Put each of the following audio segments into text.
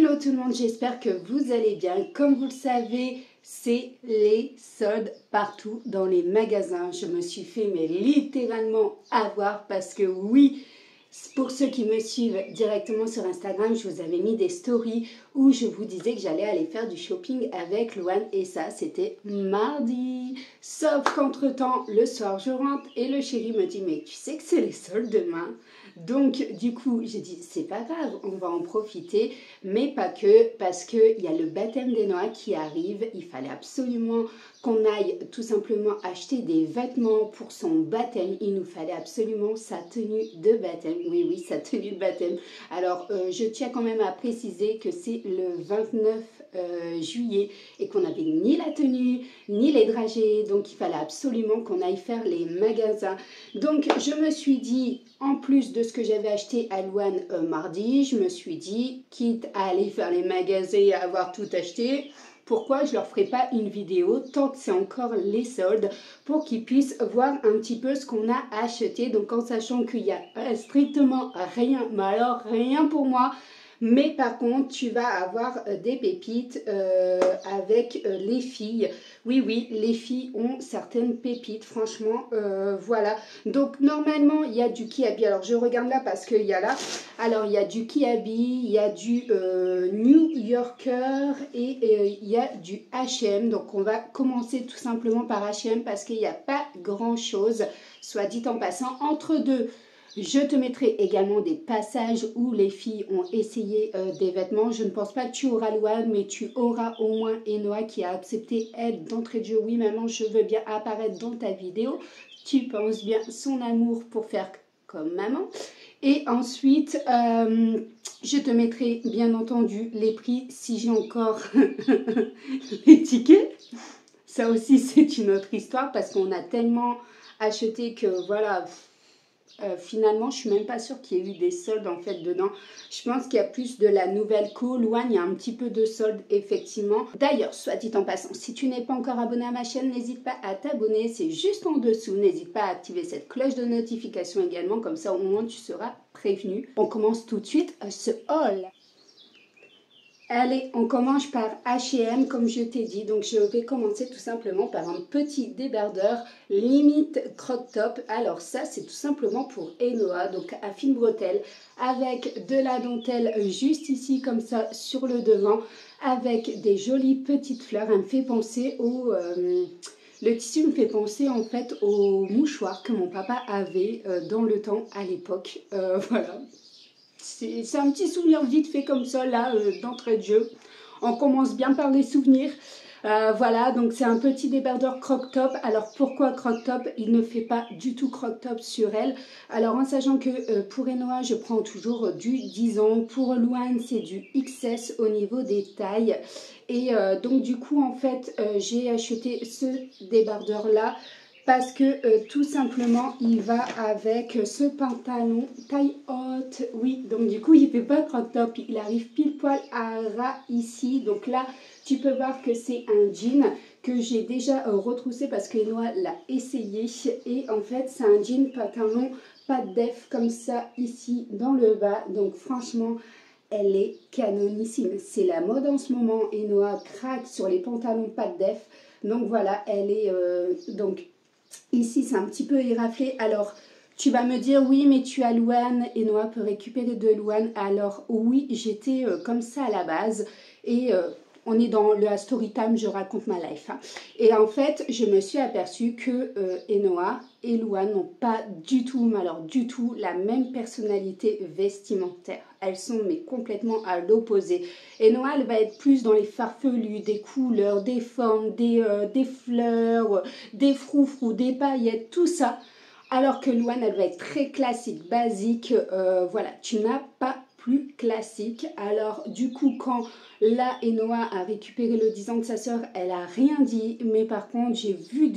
Hello tout le monde, j'espère que vous allez bien. Comme vous le savez, c'est les soldes partout dans les magasins. Je me suis fait mais littéralement avoir parce que oui, pour ceux qui me suivent directement sur Instagram, je vous avais mis des stories où je vous disais que j'allais aller faire du shopping avec Louane et ça c'était mardi. Sauf qu'entre-temps, le soir je rentre et le chéri me dit mais tu sais que c'est les soldes demain. Donc du coup j'ai dit c'est pas grave, on va en profiter, mais pas que, parce qu'il y a le baptême d'Enoa qui arrive. Il fallait absolument qu'on aille tout simplement acheter des vêtements pour son baptême. Il nous fallait absolument sa tenue de baptême. Oui, sa tenue de baptême. Alors je tiens quand même à préciser que c'est le 29 juillet et qu'on n'avait ni la tenue ni les dragées, donc il fallait absolument qu'on aille faire les magasins. Donc je me suis dit, en plus de ce que j'avais acheté à Louane mardi, je me suis dit, quitte à aller faire les magasins et à avoir tout acheté, pourquoi je leur ferai pas une vidéo tant que c'est encore les soldes pour qu'ils puissent voir un petit peu ce qu'on a acheté, donc en sachant qu'il y a strictement rien, mais alors rien pour moi. Mais par contre, tu vas avoir des pépites avec les filles. Oui, les filles ont certaines pépites, franchement, voilà. Donc, normalement, il y a du Kiabi. Alors, je regarde là parce qu'il y a là. Alors, il y a du Kiabi, il y a du New Yorker et il y a du H&M. Donc, on va commencer tout simplement par H&M parce qu'il n'y a pas grand-chose, soit dit en passant, entre deux. Je te mettrai également des passages où les filles ont essayé des vêtements. Je ne pense pas que tu auras Louane, mais tu auras au moins Enoa qui a accepté elle d'entrée de jeu. Oui maman, je veux bien apparaître dans ta vidéo. Tu penses bien son amour pour faire comme maman. Et ensuite, je te mettrai bien entendu les prix si j'ai encore les tickets. Ça aussi c'est une autre histoire parce qu'on a tellement acheté que voilà... finalement, je suis même pas sûre qu'il y ait eu des soldes en fait dedans. Je pense qu'il y a plus de la nouvelle co. Louane, il y a un petit peu de soldes effectivement. D'ailleurs, soit dit en passant, si tu n'es pas encore abonné à ma chaîne, n'hésite pas à t'abonner. C'est juste en dessous. N'hésite pas à activer cette cloche de notification également. Comme ça, au moins, tu seras prévenu. On commence tout de suite ce haul. Allez, on commence par H&M comme je t'ai dit. Donc je vais commencer tout simplement par un petit débardeur limite crop top. Alors ça c'est tout simplement pour Enoa, donc à fine bretelle avec de la dentelle juste ici comme ça sur le devant avec des jolies petites fleurs. Elle me fait penser au... le tissu me fait penser en fait au mouchoir que mon papa avait dans le temps à l'époque. Voilà. C'est un petit souvenir vite fait comme ça, là, d'entrée de jeu. On commence bien par les souvenirs. Voilà, donc c'est un petit débardeur croc top. Alors pourquoi croc top? Il ne fait pas du tout croc top sur elle. Alors en sachant que pour Enoa, je prends toujours du 10 ans. Pour Louane, c'est du XS au niveau des tailles. Et donc du coup, en fait, j'ai acheté ce débardeur-là. Parce que tout simplement, il va avec ce pantalon taille haute. Oui, donc du coup, il ne fait pas crop top. Il arrive pile poil à ras ici. Donc là, tu peux voir que c'est un jean que j'ai déjà retroussé parce que Enoa l'a essayé. Et en fait, c'est un jean pantalon pas de def comme ça ici dans le bas. Donc franchement... elle est canonissime. C'est la mode en ce moment. Enoa craque sur les pantalons pas de def. Donc voilà, elle est... donc ici, c'est un petit peu éraflé. Alors, tu vas me dire, oui, mais tu as Louane. Enoa peut récupérer de Louane. Alors, oui, j'étais comme ça à la base. Et on est dans le story time, je raconte ma life. Hein. Et en fait, je me suis aperçue que Enoa et Louane n'ont pas du tout, mais alors du tout, la même personnalité vestimentaire. Elles sont mais complètement à l'opposé. Enoa, elle va être plus dans les farfelus, des couleurs, des formes, des fleurs, des froufrous, des paillettes, tout ça. Alors que Louane, elle va être très classique, basique. Voilà, tu n'as pas plus classique. Alors du coup, quand là, Enoa a récupéré le 10 ans de sa sœur, elle a rien dit. Mais par contre, j'ai vite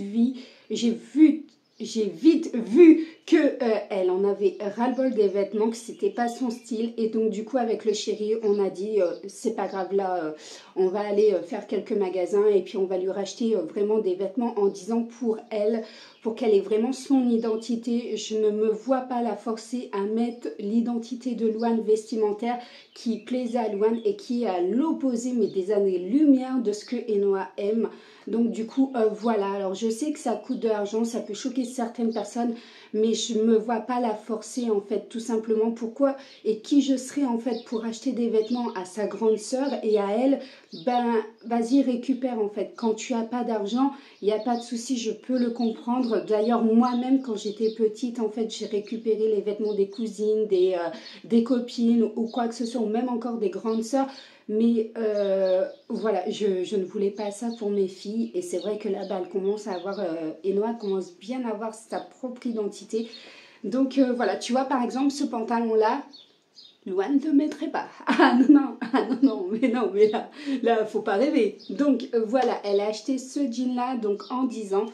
vu que elle en avait ras-le-bol des vêtements, que c'était pas son style. Et donc du coup avec le chéri, on a dit c'est pas grave là, on va aller faire quelques magasins et puis on va lui racheter vraiment des vêtements en disant pour elle, pour qu'elle ait vraiment son identité. Je ne me vois pas la forcer à mettre l'identité de Louane vestimentaire qui plaisait à Louane et qui est à l'opposé mais des années-lumière de ce que Enoa aime. Donc du coup voilà, alors je sais que ça coûte de l'argent, ça peut choquer certaines personnes, mais je ne me vois pas la forcer en fait, tout simplement. Pourquoi et qui je serais en fait pour acheter des vêtements à sa grande sœur et à elle, ben vas-y récupère en fait. Quand tu n'as pas d'argent, il n'y a pas de souci, je peux le comprendre. D'ailleurs moi-même quand j'étais petite en fait, j'ai récupéré les vêtements des cousines, des copines ou quoi que ce soit, ou même encore des grandes sœurs. Mais voilà, je ne voulais pas ça pour mes filles. Et c'est vrai que là, bah, elle commence à avoir, Enoa commence bien à avoir sa propre identité. Donc voilà, tu vois par exemple ce pantalon-là, Louane ne le mettrait pas. Ah non, non, ah non, non, mais là, faut pas rêver. Donc voilà, elle a acheté ce jean-là donc en 10 ans.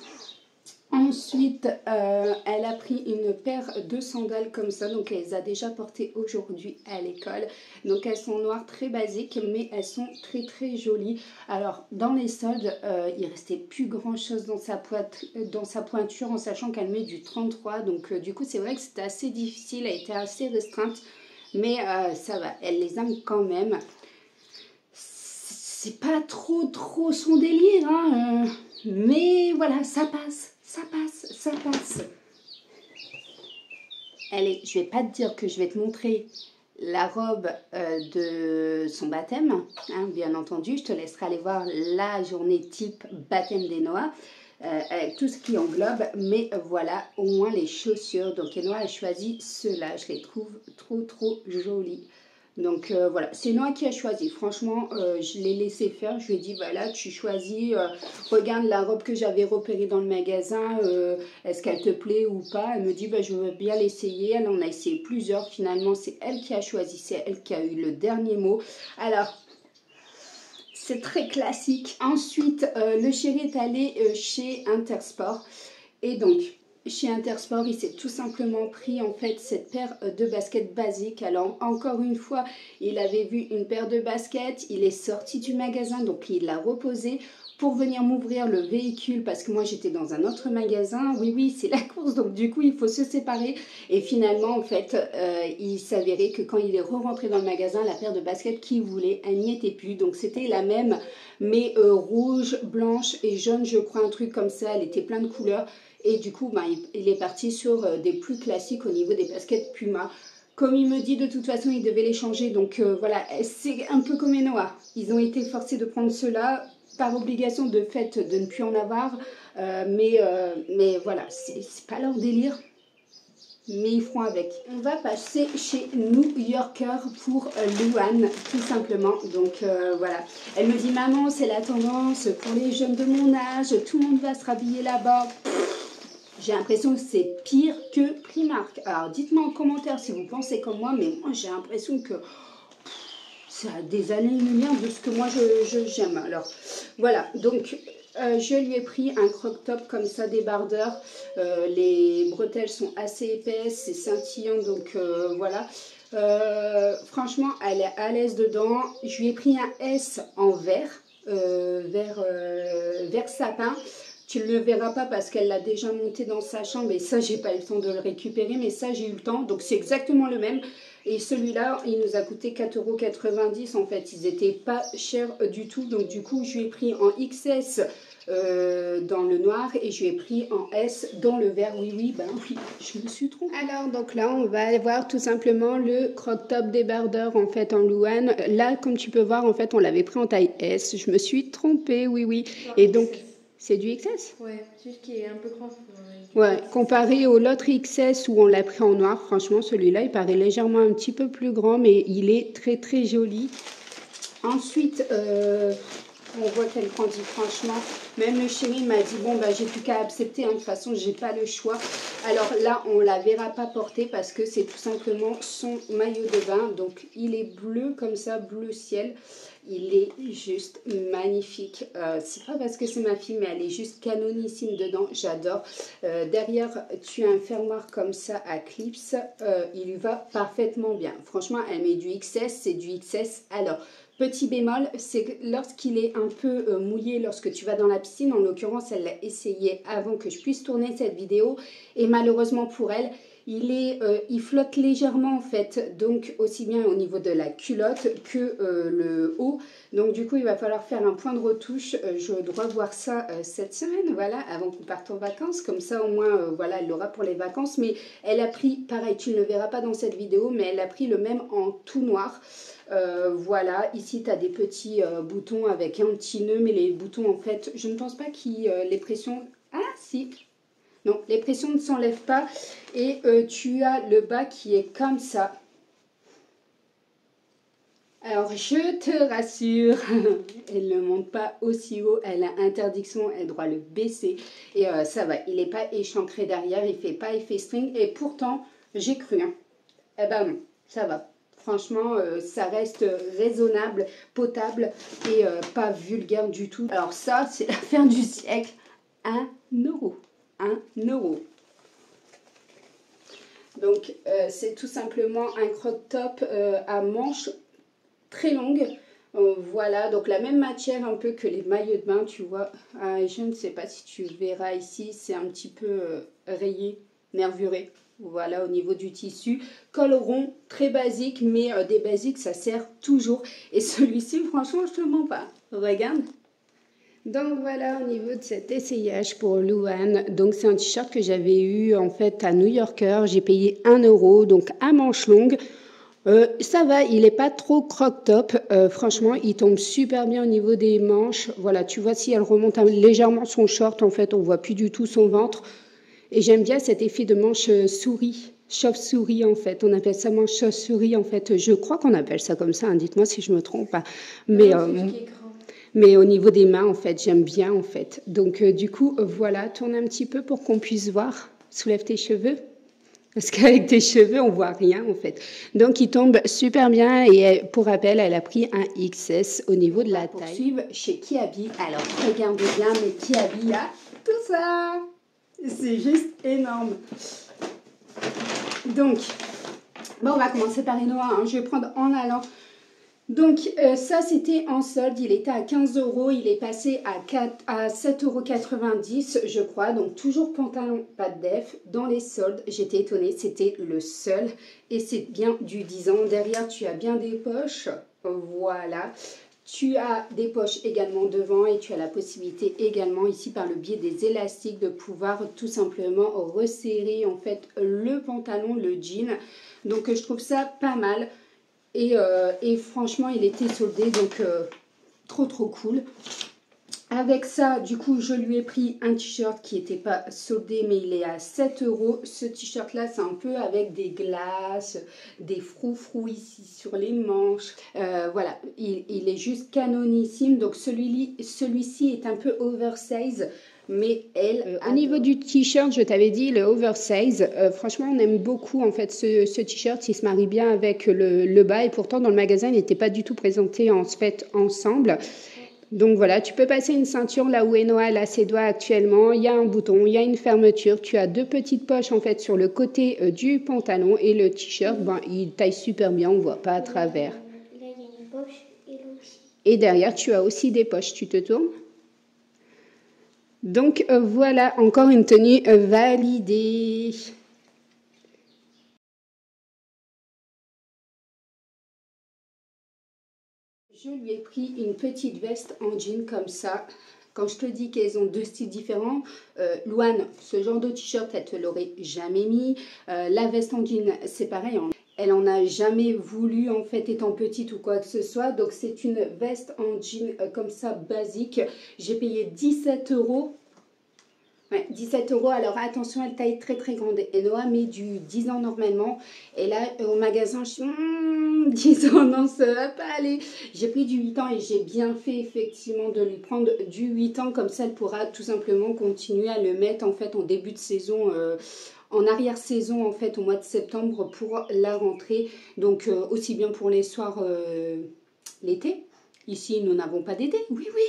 Ensuite, elle a pris une paire de sandales comme ça, donc elle les a déjà portées aujourd'hui à l'école. Donc elles sont noires, très basiques, mais elles sont très très jolies. Alors dans les soldes, il restait plus grand chose dans sa pointure, en sachant qu'elle met du 33. Donc du coup c'est vrai que c'était assez difficile, elle était assez restreinte, mais ça va, elle les aime quand même. C'est pas trop son délire, hein, mais voilà, ça passe. Ça passe, ça passe. Allez, je vais pas te dire que je vais te montrer la robe de son baptême, hein, bien entendu. Je te laisserai aller voir la journée type baptême d'Enoa, avec tout ce qui englobe. Mais voilà, au moins les chaussures. Donc Enoa a choisi ceux-là. Je les trouve trop jolies. Donc voilà, c'est Noah qui a choisi. Franchement, je l'ai laissé faire. Je lui ai dit, voilà, tu choisis, regarde la robe que j'avais repérée dans le magasin, est-ce qu'elle te plaît ou pas? Elle me dit, bah, je veux bien l'essayer. Elle en a essayé plusieurs. Finalement, c'est elle qui a choisi, c'est elle qui a eu le dernier mot. Alors, c'est très classique. Ensuite, le chéri est allé chez Intersport. Et donc, chez Intersport, il s'est tout simplement pris en fait cette paire de baskets basiques. Alors encore une fois, il avait vu une paire de baskets, il est sorti du magasin, donc il l'a reposée pour venir m'ouvrir le véhicule parce que moi j'étais dans un autre magasin. Oui, c'est la course, donc du coup il faut se séparer. Et finalement en fait, il s'avérait que quand il est re-rentré dans le magasin, la paire de baskets qu'il voulait, elle n'y était plus. Donc c'était la même, mais rouge, blanche et jaune, je crois, un truc comme ça. Elle était plein de couleurs. Et du coup, bah, il est parti sur des plus classiques au niveau des baskets Puma. Comme il me dit, de toute façon, il devait les changer. Donc voilà, c'est un peu comme Enoa. Ils ont été forcés de prendre ceux-là par obligation de fait de ne plus en avoir. Mais voilà, c'est pas leur délire. Mais ils feront avec. On va passer chez New Yorker pour Louane, tout simplement. Donc voilà. Elle me dit, maman, c'est la tendance pour les jeunes de mon âge. Tout le monde va se rhabiller là-bas. J'ai l'impression que c'est pire que Primark. Alors dites-moi en commentaire si vous pensez comme moi, mais moi j'ai l'impression que ça a des années-lumière de ce que moi j'aime. Alors voilà, donc je lui ai pris un croc top comme ça, débardeur. Les bretelles sont assez épaisses, c'est scintillant, donc voilà. Franchement, elle est à l'aise dedans. Je lui ai pris un S en vert, vert sapin. Tu ne le verras pas parce qu'elle l'a déjà monté dans sa chambre et ça, j'ai pas eu le temps de le récupérer, mais ça, j'ai eu le temps. Donc, c'est exactement le même. Et celui-là, il nous a coûté 4,90 € en fait. Ils n'étaient pas chers du tout. Donc, du coup, je lui ai pris en XS dans le noir et je lui ai pris en S dans le vert. Oui, je me suis trompée. Alors, donc là, on va aller voir tout simplement le crop top débardeur en fait en Louane. Là, comme tu peux voir, en fait, on l'avait pris en taille S. Je me suis trompée, oui. Et donc... C'est du XS? Ouais, juste qui est un peu grand. Ouais, comparé au l'autre XS où on l'a pris en noir, franchement, celui-là, il paraît légèrement un petit peu plus grand, mais il est très joli. Ensuite, On voit qu'elle grandit franchement. Même le chéri m'a dit, bon, bah, j'ai plus qu'à accepter. Hein. De toute façon, j'ai pas le choix. Alors là, on la verra pas porter parce que c'est tout simplement son maillot de bain. Donc, il est bleu comme ça, bleu ciel. Il est juste magnifique. C'est pas parce que c'est ma fille, mais elle est juste canonissime dedans. J'adore. Derrière, tu as un fermoir comme ça à clips. Il lui va parfaitement bien. Franchement, elle met du XS. C'est du XS. Alors, petit bémol, c'est que lorsqu'il est un peu mouillé, lorsque tu vas dans la piscine, en l'occurrence, elle l'a essayé avant que je puisse tourner cette vidéo. Et malheureusement pour elle, il flotte légèrement en fait, donc aussi bien au niveau de la culotte que le haut. Donc du coup, il va falloir faire un point de retouche. Je dois voir ça cette semaine, voilà, avant qu'on parte en vacances. Comme ça, au moins, voilà, elle l'aura pour les vacances. Mais elle a pris, pareil, tu ne le verras pas dans cette vidéo, mais elle a pris le même en tout noir. Voilà, ici tu as des petits boutons avec un petit nœud, mais les boutons en fait, je ne pense pas qu'ils les pressions... Ah si, non, les pressions ne s'enlèvent pas. Et tu as le bas qui est comme ça. Alors, je te rassure, elle ne monte pas aussi haut, elle a interdiction, elle doit le baisser. Et ça va, il n'est pas échancré derrière, il ne fait pas effet string. Et pourtant, j'ai cru, hein. Eh ben non, ça va. Franchement, ça reste raisonnable, potable et pas vulgaire du tout. Alors ça, c'est l'affaire du siècle. 1 euro. 1 euro. Donc, c'est tout simplement un crop top à manches très longues. Voilà, donc la même matière un peu que les maillots de bain, tu vois. Je ne sais pas si tu verras ici, c'est un petit peu rayé, nervuré. Voilà, au niveau du tissu. Col rond, très basique, mais des basiques, ça sert toujours. Et celui-ci, franchement, je te mens pas. Regarde. Donc voilà, au niveau de cet essayage pour Luan. Donc c'est un t-shirt que j'avais eu en fait à New Yorker. J'ai payé 1 euro, donc à manches longues. Ça va, il n'est pas trop croc-top. Franchement, il tombe super bien au niveau des manches. Voilà, tu vois, si elle remonte légèrement son short, en fait, on voit plus du tout son ventre. Et j'aime bien cet effet de manche souris, chauve-souris en fait. On appelle ça manche chauve-souris en fait. Je crois qu'on appelle ça comme ça. Hein. Dites-moi si je me trompe. Mais au niveau des mains en fait, j'aime bien en fait. Donc du coup, voilà, tourne un petit peu pour qu'on puisse voir. Soulève tes cheveux. Parce qu'avec tes cheveux, on voit rien en fait. Donc il tombe super bien et pour rappel, elle a pris un XS au niveau de la taille. Poursuivre chez Kiabi. Alors regardez bien, mais Kiabi a tout ça. C'est juste énorme. Donc, bon, on va commencer par les noirs. Hein. Je vais prendre en allant. Donc, ça, c'était en solde. Il était à 15 euros. Il est passé à 7,90 €, je crois. Donc, toujours pantalon, pas de def. Dans les soldes, j'étais étonnée. C'était le seul. Et c'est bien du 10 ans. Derrière, tu as bien des poches. Voilà. Tu as des poches également devant et tu as la possibilité également ici par le biais des élastiques de pouvoir tout simplement resserrer en fait le pantalon, le jean. Donc je trouve ça pas mal et franchement il était soldé donc trop cool. Avec ça, du coup, je lui ai pris un t-shirt qui n'était pas soldé, mais il est à 7 euros. Ce t-shirt-là, c'est un peu avec des glaces, des froufrous ici sur les manches. Voilà, il est juste canonissime. Donc, celui-ci est un peu oversize. Mais elle, au niveau du t-shirt, je t'avais dit, le oversize, franchement, on aime beaucoup en fait ce t-shirt. Il se marie bien avec le bas et pourtant, dans le magasin, il n'était pas du tout présenté en fait ensemble. Donc voilà, tu peux passer une ceinture là où Enoa a ses doigts actuellement. Il y a un bouton, il y a une fermeture. Tu as deux petites poches en fait sur le côté du pantalon et le t-shirt, ben, il taille super bien, on ne voit pas à travers. Là, il y a une poche et là aussi. Et derrière, tu as aussi des poches. Tu te tournes. Donc voilà, encore une tenue validée. Je lui ai pris une petite veste en jean comme ça. Quand je te dis qu'elles ont deux styles différents, Luan, ce genre de t-shirt, elle te l'aurait jamais mis. La veste en jean, c'est pareil. Elle en a jamais voulu en fait étant petite ou quoi que ce soit. Donc c'est une veste en jean comme ça basique. J'ai payé 17 euros. Ouais, 17 euros. Alors attention, elle taille très très grande. Et Noah met du 10 ans normalement. Et là, au magasin, je suis 10 ans, non, ça va pas aller. J'ai pris du 8 ans et j'ai bien fait effectivement de lui prendre du 8 ans. Comme ça, elle pourra tout simplement continuer à le mettre en fait en début de saison. En arrière-saison en fait au mois de septembre pour la rentrée. Donc aussi bien pour les soirs l'été. Ici, nous n'avons pas d'été. Oui, oui.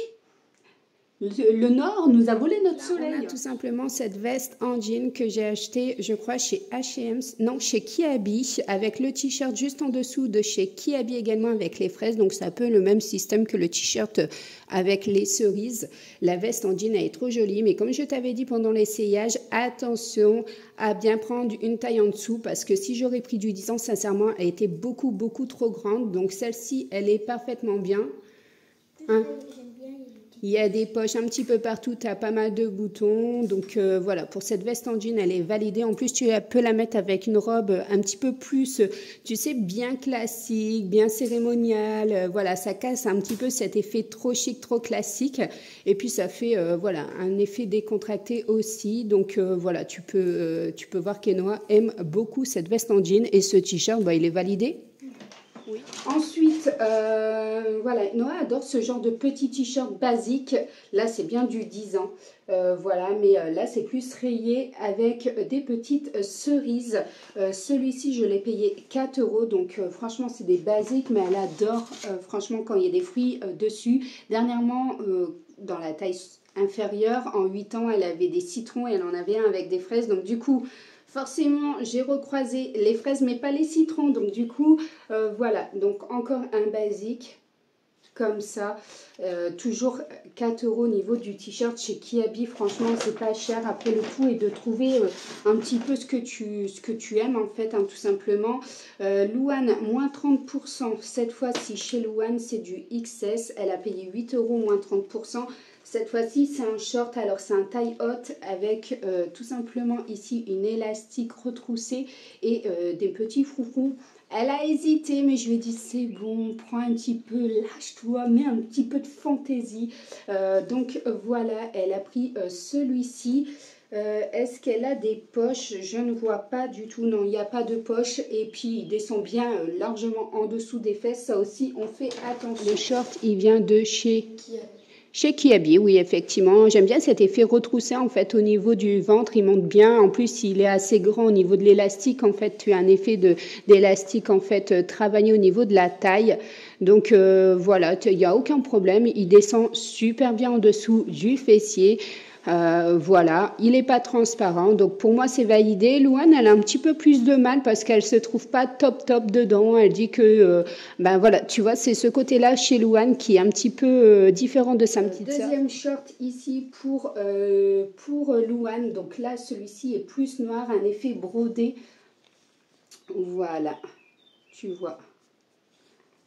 Le nord nous a volé notre soleil. On a tout simplement cette veste en jean que j'ai achetée, je crois, chez H&M, non, chez Kiabi, avec le t-shirt juste en dessous de chez Kiabi également avec les fraises. Donc, c'est un peu le même système que le t-shirt avec les cerises. La veste en jean, elle est trop jolie. Mais comme je t'avais dit pendant l'essayage, attention à bien prendre une taille en dessous parce que si j'aurais pris du 10 ans, sincèrement, elle était beaucoup, beaucoup trop grande. Donc, celle-ci, elle est parfaitement bien. Hein? Il y a des poches un petit peu partout, tu as pas mal de boutons. Donc voilà, pour cette veste en jean, elle est validée. En plus, tu peux la mettre avec une robe un petit peu plus, tu sais, bien classique, bien cérémoniale. Voilà, ça casse un petit peu cet effet trop chic, trop classique. Et puis, ça fait voilà, un effet décontracté aussi. Donc voilà, tu peux voir qu'Enoa aime beaucoup cette veste en jean. Et ce t-shirt, bah, il est validé. Oui. Ensuite, voilà, Noah adore ce genre de petit t-shirt basique. Là, c'est bien du 10 ans. Voilà, mais là, c'est plus rayé avec des petites cerises. Celui-ci, je l'ai payé 4 euros. Donc, franchement, c'est des basiques, mais elle adore, franchement, quand il y a des fruits dessus. Dernièrement, dans la taille inférieure, en 8 ans, elle avait des citrons et elle en avait un avec des fraises. Donc, du coup... Forcément, j'ai recroisé les fraises, mais pas les citrons. Donc, du coup, voilà. Donc, encore un basique comme ça. Toujours 4 euros au niveau du t-shirt chez Kiabi. Franchement, c'est pas cher. Après, le tout est de trouver un petit peu ce que tu aimes, en fait, hein, tout simplement. Louane, moins 30%. Cette fois-ci, chez Louane, c'est du XS. Elle a payé 8 euros, moins 30%. Cette fois-ci, c'est un short, alors c'est un taille haute avec tout simplement ici une élastique retroussée et des petits froufrous. Elle a hésité, mais je lui ai dit c'est bon, prends un petit peu, lâche-toi, mets un petit peu de fantaisie. Donc voilà, elle a pris celui-ci. Est-ce qu'elle a des poches? Je ne vois pas du tout, non, il n'y a pas de poche. Et puis il descend bien largement en dessous des fesses, ça aussi on fait attention. Le short, il vient de chez Kiabi, oui, effectivement. J'aime bien cet effet retroussé, en fait, au niveau du ventre. Il monte bien. En plus, il est assez grand au niveau de l'élastique. En fait, tu as un effet d'élastique, en fait, travaillé au niveau de la taille. Donc, voilà, il n'y a aucun problème. Il descend super bien en dessous du fessier. Voilà, il n'est pas transparent, donc pour moi c'est validé. Louane, elle a un petit peu plus de mal parce qu'elle se trouve pas top dedans. Elle dit que, ben voilà, tu vois, c'est ce côté-là chez Louane qui est un petit peu différent de sa petite sœur. Deuxième short ici pour Louane, donc là celui-ci est plus noir, un effet brodé. Voilà, tu vois.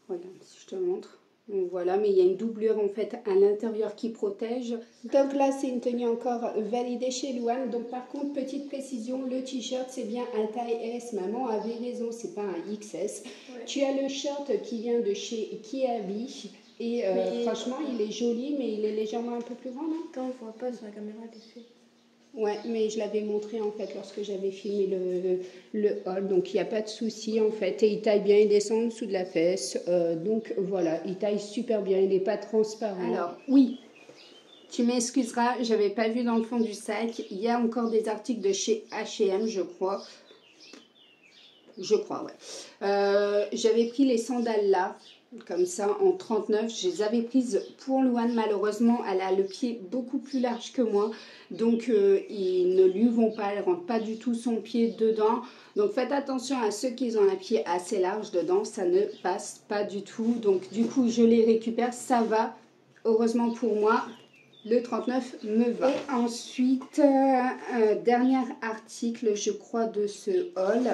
Regarde si je te montre. Donc voilà, mais il y a une doublure en fait à l'intérieur qui protège. Donc là, c'est une tenue encore validée chez Louane. Donc par contre, petite précision, le t-shirt, c'est bien un taille S. Maman avait raison, c'est pas un XS. Ouais. Tu as le short qui vient de chez Kiabi. Et franchement, il est joli, mais il est légèrement un peu plus grand, non? Attends, on voit pas sur la caméra dessus. Ouais, mais je l'avais montré en fait lorsque j'avais filmé le haul, donc il n'y a pas de souci en fait. Et il taille bien, il descend en dessous de la fesse, donc voilà, il taille super bien, il n'est pas transparent. Alors oui, tu m'excuseras, j'avais pas vu dans le fond du sac, il y a encore des articles de chez H&M, je crois. Ouais. J'avais pris les sandales là, comme ça, en 39. Je les avais prises pour Louane. Malheureusement, elle a le pied beaucoup plus large que moi. Donc, ils ne lui vont pas. Elle ne rentre pas du tout son pied dedans. Donc, faites attention à ceux qui ont un pied assez large dedans. Ça ne passe pas du tout. Donc, du coup, je les récupère. Ça va. Heureusement pour moi. Le 39 me va. Et ensuite, dernier article, je crois, de ce haul.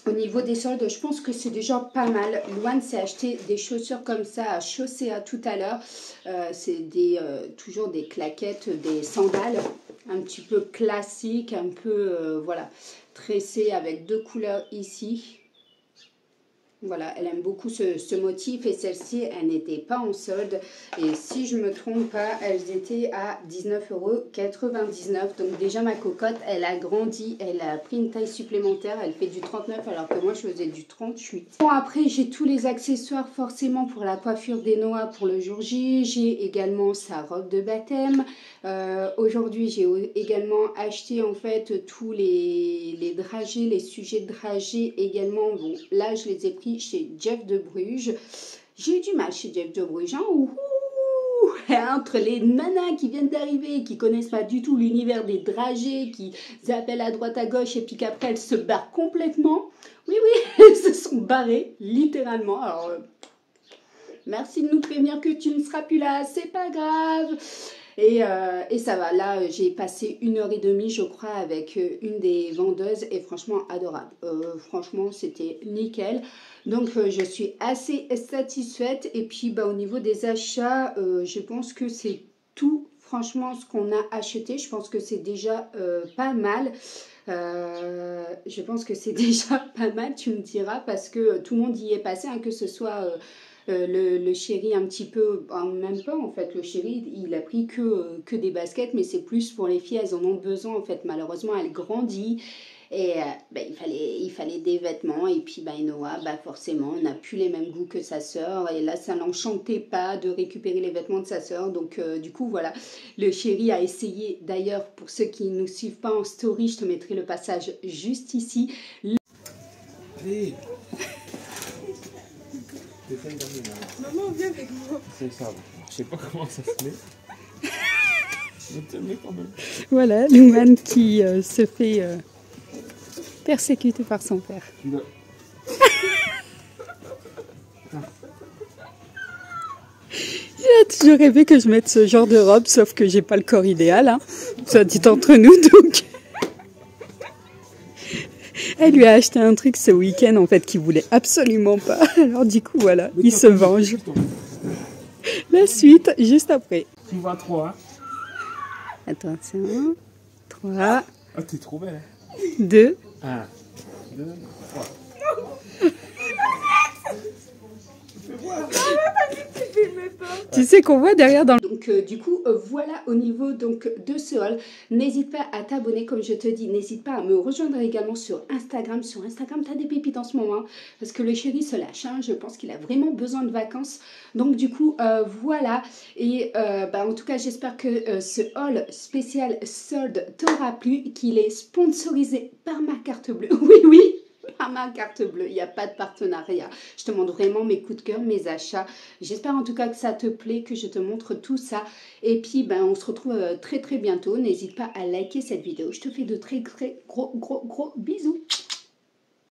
Au niveau des soldes, je pense que c'est déjà pas mal. Louane s'est acheté des chaussures comme ça à Chaussea tout à l'heure. C'est toujours des claquettes, des sandales un petit peu classiques, un peu voilà, tressées avec deux couleurs ici. Voilà, elle aime beaucoup ce motif et celle-ci, elle n'était pas en solde. Et si je ne me trompe pas, elles étaient à 19,99 €. Donc déjà ma cocotte, elle a grandi, elle a pris une taille supplémentaire. Elle fait du 39 alors que moi je faisais du 38. Bon, après j'ai tous les accessoires forcément pour la coiffure des Noah pour le jour J. J'ai également sa robe de baptême. Aujourd'hui j'ai également acheté en fait tous les dragées, les sujets de dragées également. Bon là je les ai pris chez Jeff de Bruges. J'ai eu du mal chez Jeff de Bruges. Hein. Entre les nanas qui viennent d'arriver, qui connaissent pas du tout l'univers des dragées, qui appellent à droite à gauche et puis qu'après elles se barrent complètement. Oui, elles se sont barrées, littéralement. Alors, merci de nous prévenir que tu ne seras plus là, c'est pas grave. Et ça va, là j'ai passé 1h30 je crois avec une des vendeuses et franchement adorable, franchement c'était nickel, donc je suis assez satisfaite. Et puis au niveau des achats, je pense que c'est tout franchement ce qu'on a acheté, je pense que c'est déjà pas mal. Je pense que c'est déjà pas mal, tu me diras, parce que tout le monde y est passé, hein, que ce soit le chéri un petit peu, même pas en fait, le chéri il a pris que des baskets, mais c'est plus pour les filles, elles en ont besoin en fait, malheureusement elle grandit et il fallait des vêtements. Et puis Noah, forcément n'a plus les mêmes goûts que sa sœur, et là ça l'enchantait pas de récupérer les vêtements de sa sœur, donc du coup voilà, le chéri a essayé, d'ailleurs pour ceux qui ne nous suivent pas en story, je te mettrai le passage juste ici. Allez. Maman, viens avec moi. C'est ça. Je sais pas comment ça se met. Je te mets quand même. Voilà, Luman qui se fait persécuter par son père. J'ai toujours rêvé que je mette ce genre de robe, sauf que j'ai pas le corps idéal, hein. Ça dit entre nous, donc. Elle lui a acheté un truc ce week-end en fait qu'il voulait absolument pas. Alors du coup voilà, il se venge. La suite juste après. Tu vois 3. Hein. Attention. 3. Ah, t'es trop belle. Hein. 2. 1, 2, 3. Tu sais qu'on voit derrière dans le... Donc du coup voilà au niveau donc de ce haul. N'hésite pas à t'abonner, comme je te dis, n'hésite pas à me rejoindre également sur Instagram. Sur Instagram, tu as des pépites en ce moment, parce que le chéri se lâche, hein. Je pense qu'il a vraiment besoin de vacances. Donc du coup voilà, et en tout cas j'espère que ce haul spécial solde t'aura plu, qu'il est sponsorisé par ma carte bleue. Oui, par ma carte bleue, il n'y a pas de partenariat. Je te montre vraiment mes coups de cœur, mes achats. J'espère en tout cas que ça te plaît, que je te montre tout ça. Et puis, on se retrouve très bientôt. N'hésite pas à liker cette vidéo. Je te fais de très gros bisous.